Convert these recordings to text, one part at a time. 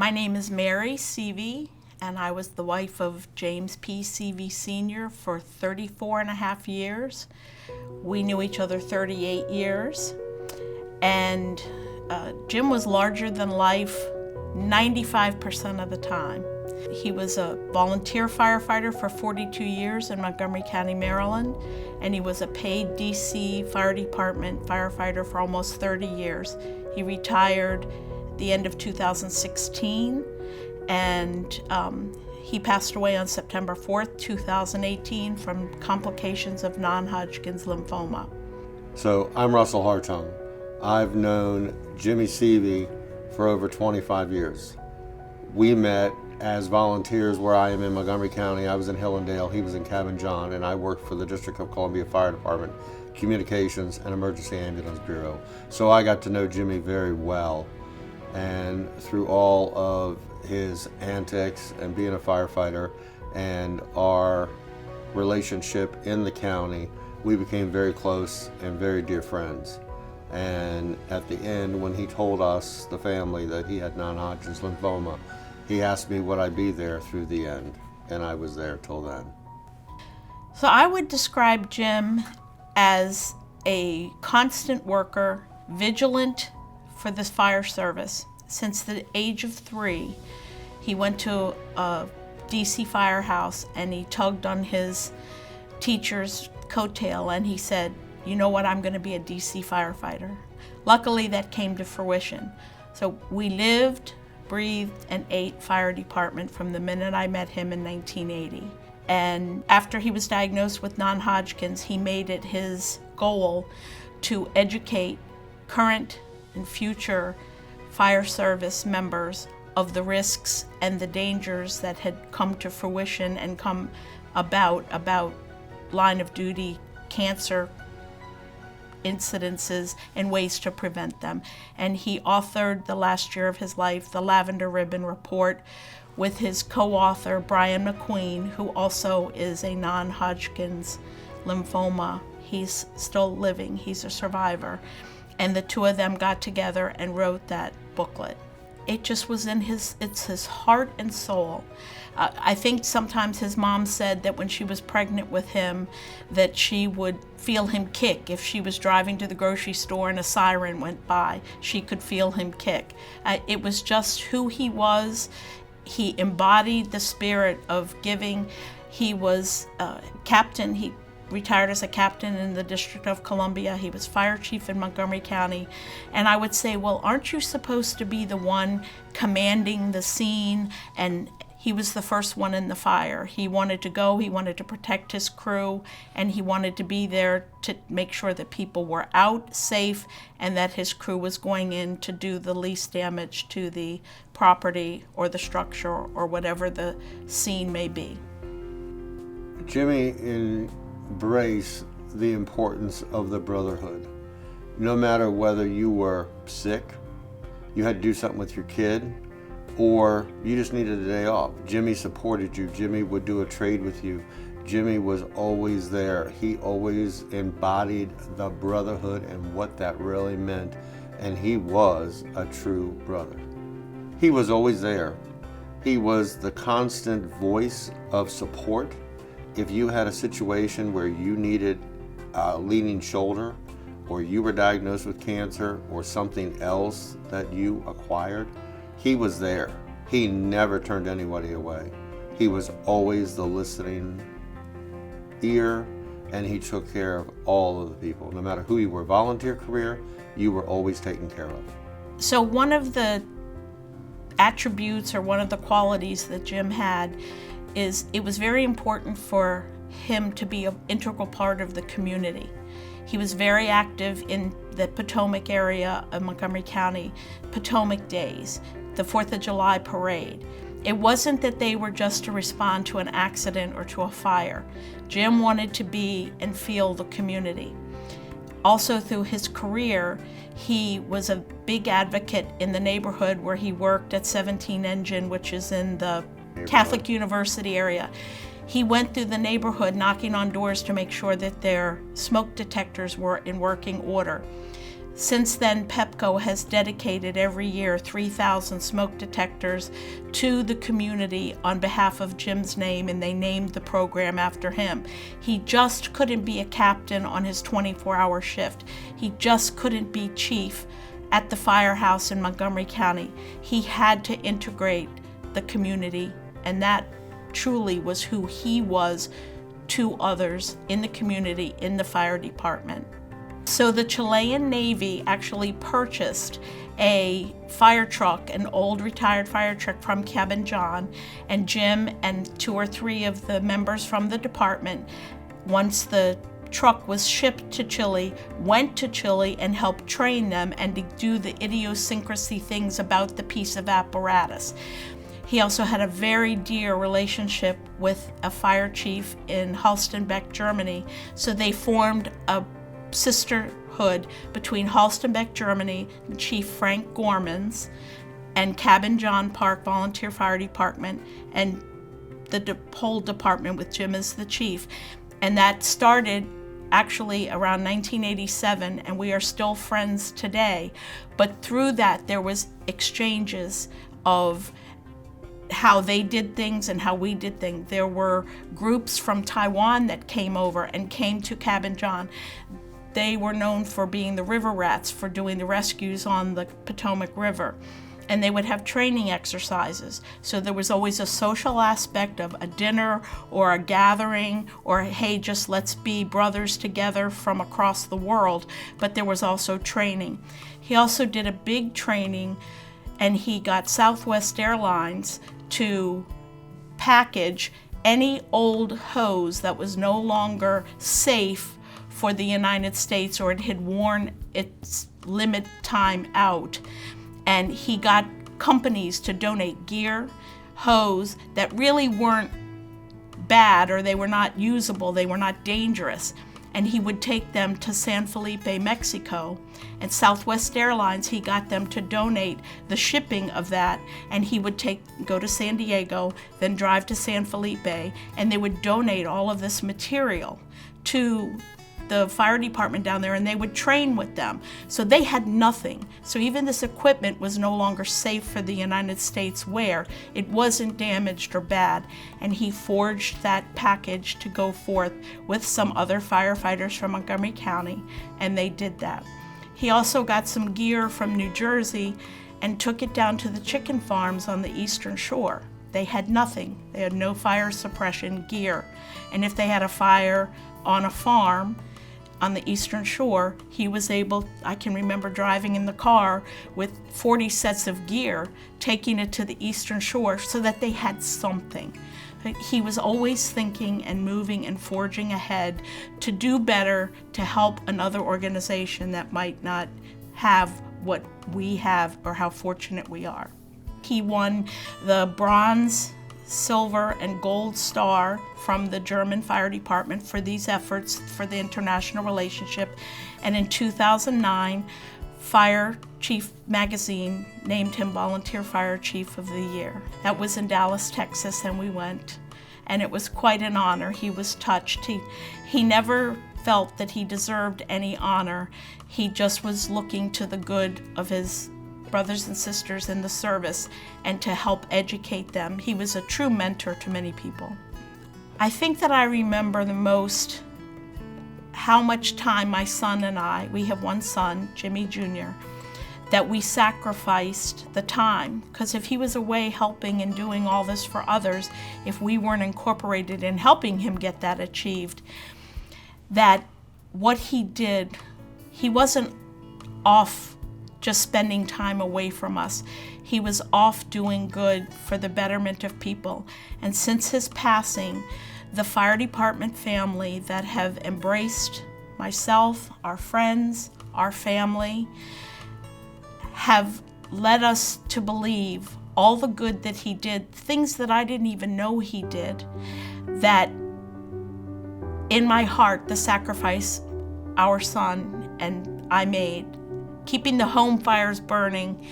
My name is Mary Seavey, and I was the wife of James P. Seavey Sr. for 34 and a half years. We knew each other 38 years. And Jim was larger than life 95% of the time. He was a volunteer firefighter for 42 years in Montgomery County, Maryland, and he was a paid DC Fire Department firefighter for almost 30 years. He retired at the end of 2016, and he passed away on September 4th, 2018 from complications of non-Hodgkin's lymphoma. So I'm Russell Hartung. I've known Jimmy Seavey for over 25 years. We met as volunteers where I am in Montgomery County. I was in Hillendale, he was in Cabin John, and I worked for the District of Columbia Fire Department, Communications and Emergency Ambulance Bureau. So I got to know Jimmy very well, and through all of his antics and being a firefighter and our relationship in the county, we became very close and very dear friends. And at the end, when he told us, the family, that he had non-Hodgkin's lymphoma, he asked me would I be there through the end, and I was there till then. So I would describe Jim as a constant worker, vigilant for this fire service. Since the age of 3, he went to a DC firehouse and he tugged on his teacher's coattail and he said, "You know what, I'm going to be a DC firefighter." Luckily, that came to fruition. So we lived, breathed, and ate fire department from the minute I met him in 1980. And after he was diagnosed with non-Hodgkin's, he made it his goal to educate current and future fire service members of the risks and the dangers that had come to fruition and come about line of duty cancer incidences and ways to prevent them. And he authored the last year of his life, the Lavender Ribbon Report, with his co-author, Brian McQueen, who also is a non-Hodgkin's lymphoma. He's still living, he's a survivor. And the two of them got together and wrote that booklet. It just was in it's his heart and soul. I think sometimes his mom said that when she was pregnant with him, that she would feel him kick. If she was driving to the grocery store and a siren went by, she could feel him kick. It was just who he was. He embodied the spirit of giving. He was captain. He retired as a captain in the District of Columbia. He was fire chief in Montgomery County. And I would say, well, aren't you supposed to be the one commanding the scene? And he was the first one in the fire. He wanted to go, he wanted to protect his crew, and he wanted to be there to make sure that people were out safe and that his crew was going in to do the least damage to the property or the structure or whatever the scene may be. Jimmy embraced the importance of the brotherhood. No matter whether you were sick, you had to do something with your kid, or you just needed a day off, Jimmy supported you. Jimmy would do a trade with you. Jimmy was always there. He always embodied the brotherhood and what that really meant, and he was a true brother. He was always there. He was the constant voice of support. If you had a situation where you needed a leaning shoulder, or you were diagnosed with cancer, or something else that you acquired, he was there. He never turned anybody away. He was always the listening ear, and he took care of all of the people. No matter who you were, volunteer career, you were always taken care of. So one of the attributes or one of the qualities that Jim had is it was very important for him to be an integral part of the community. He was very active in the Potomac area of Montgomery County, Potomac Days, the 4th of July parade. It wasn't that they were just to respond to an accident or to a fire. Jim wanted to be and feel the community. Also through his career, he was a big advocate in the neighborhood where he worked at 17 Engine, which is in the Catholic University area. He went through the neighborhood knocking on doors to make sure that their smoke detectors were in working order. Since then, PEPCO has dedicated every year 3,000 smoke detectors to the community on behalf of Jim's name, and they named the program after him. He just couldn't be a captain on his 24-hour shift. He just couldn't be chief at the firehouse in Montgomery County. He had to integrate the community, and that truly was who he was to others in the community, in the fire department. So the Chilean Navy actually purchased a fire truck, an old retired fire truck from Cabin John, and Jim and 2 or 3 of the members from the department, once the truck was shipped to Chile, went to Chile and helped train them and to do the idiosyncrasy things about the piece of apparatus. He also had a very dear relationship with a fire chief in Halstenbeck, Germany, so they formed a sisterhood between Halstenbeck, Germany, and Chief Frank Gormans, and Cabin John Park Volunteer Fire Department, and the whole department with Jim as the chief. And that started actually around 1987, and we are still friends today. But through that, there was exchanges of how they did things and how we did things. There were groups from Taiwan that came over and came to Cabin John. They were known for being the river rats, for doing the rescues on the Potomac River. And they would have training exercises. So there was always a social aspect of a dinner or a gathering, or hey, just let's be brothers together from across the world. But there was also training. He also did a big training, and he got Southwest Airlines to package any old hose that was no longer safe for the United States, or it had worn its limit time out. And he got companies to donate gear, hose that really weren't bad, or they were not usable, they were not dangerous. And he would take them to San Felipe, Mexico. And Southwest Airlines, he got them to donate the shipping of that, and he would go to San Diego, then drive to San Felipe, and they would donate all of this material to the fire department down there, and they would train with them. So they had nothing. So even this equipment was no longer safe for the United States wear. It wasn't damaged or bad. And he forged that package to go forth with some other firefighters from Montgomery County, and they did that. He also got some gear from New Jersey and took it down to the chicken farms on the Eastern Shore. They had nothing. They had no fire suppression gear. And if they had a fire on a farm on the Eastern Shore, he was able, I can remember driving in the car with 40 sets of gear, taking it to the Eastern Shore so that they had something. He was always thinking and moving and forging ahead to do better, to help another organization that might not have what we have or how fortunate we are. He won the bronze, silver, and gold star from the German fire department for these efforts for the international relationship. And in 2009, Fire Chief magazine named him Volunteer Fire Chief of the Year. That was in Dallas, Texas, and we went. And it was quite an honor. He was touched. He never felt that he deserved any honor. He just was looking to the good of his brothers and sisters in the service and to help educate them. He was a true mentor to many people. I think that I remember the most how much time my son and I, we have one son, Jimmy Jr., that we sacrificed the time, because if he was away helping and doing all this for others, if we weren't incorporated in helping him get that achieved, that what he did, he wasn't off just spending time away from us. He was off doing good for the betterment of people. And since his passing, the fire department family that have embraced myself, our friends, our family, have led us to believe all the good that he did, things that I didn't even know he did, that in my heart, the sacrifice our son and I made, keeping the home fires burning,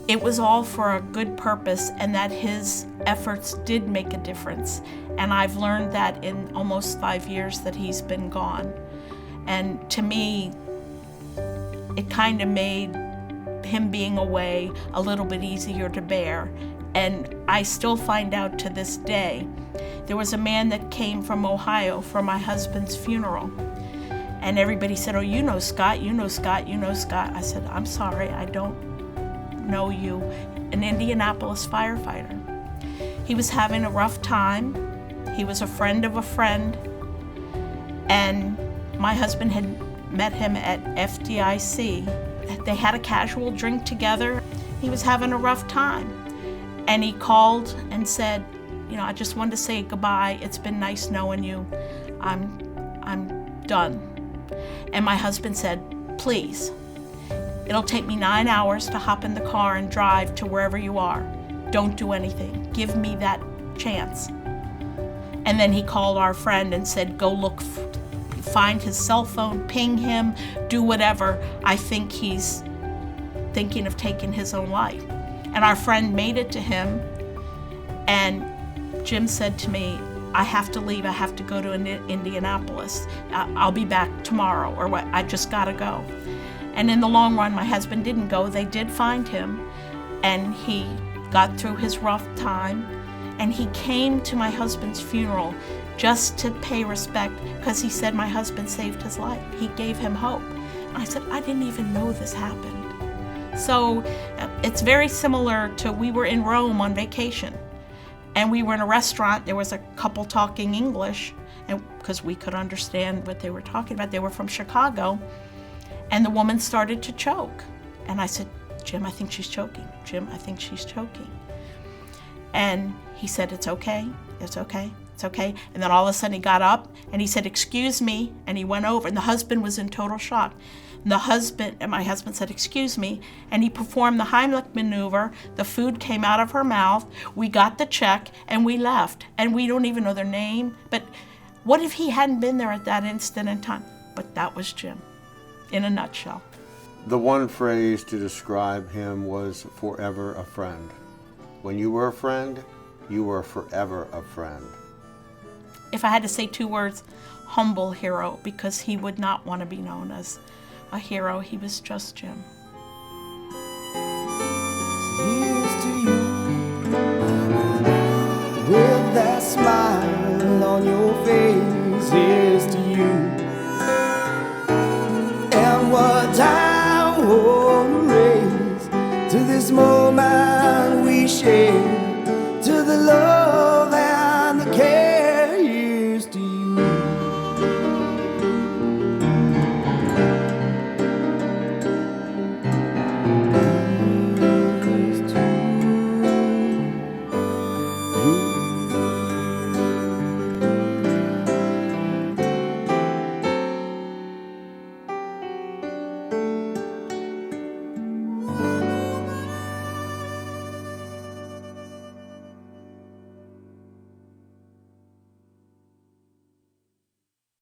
it was all for a good purpose, and that his efforts did make a difference. And I've learned that in almost 5 years that he's been gone. And to me, it kind of made him being away a little bit easier to bear. And I still find out to this day, there was a man that came from Ohio for my husband's funeral. And everybody said, oh, you know Scott, you know Scott, you know Scott. I said, I'm sorry, I don't know you. An Indianapolis firefighter. He was having a rough time. He was a friend of a friend. And my husband had met him at FDIC. They had a casual drink together. He was having a rough time. And he called and said, you know, I just wanted to say goodbye. It's been nice knowing you. I'm done. And my husband said, please, it'll take me 9 hours to hop in the car and drive to wherever you are. Don't do anything. Give me that chance. And then he called our friend and said, go look, find his cell phone, ping him, do whatever. I think he's thinking of taking his own life. And our friend made it to him, and Jim said to me, I have to leave, I have to go to Indianapolis. I'll be back tomorrow, or what, I just gotta go. And in the long run, my husband didn't go. They did find him, and he got through his rough time, and he came to my husband's funeral just to pay respect, because he said my husband saved his life. He gave him hope. And I said, I didn't even know this happened. So it's very similar to, we were in Rome on vacation, and we were in a restaurant. There was a couple talking English, and because we could understand what they were talking about. They were from Chicago, and the woman started to choke. And I said, Jim, I think she's choking. Jim, I think she's choking. And he said, it's okay, it's okay, it's okay. And then all of a sudden he got up and he said, excuse me, and he went over, and the husband was in total shock. And my husband said, excuse me, and he performed the Heimlich maneuver. The food came out of her mouth. We got the check and we left. And we don't even know their name. But what if he hadn't been there at that instant in time? But that was Jim, in a nutshell. The one phrase to describe him was forever a friend. When you were a friend, you were forever a friend. If I had to say 2 words, humble hero, because he would not want to be known as a hero. He was just Jim.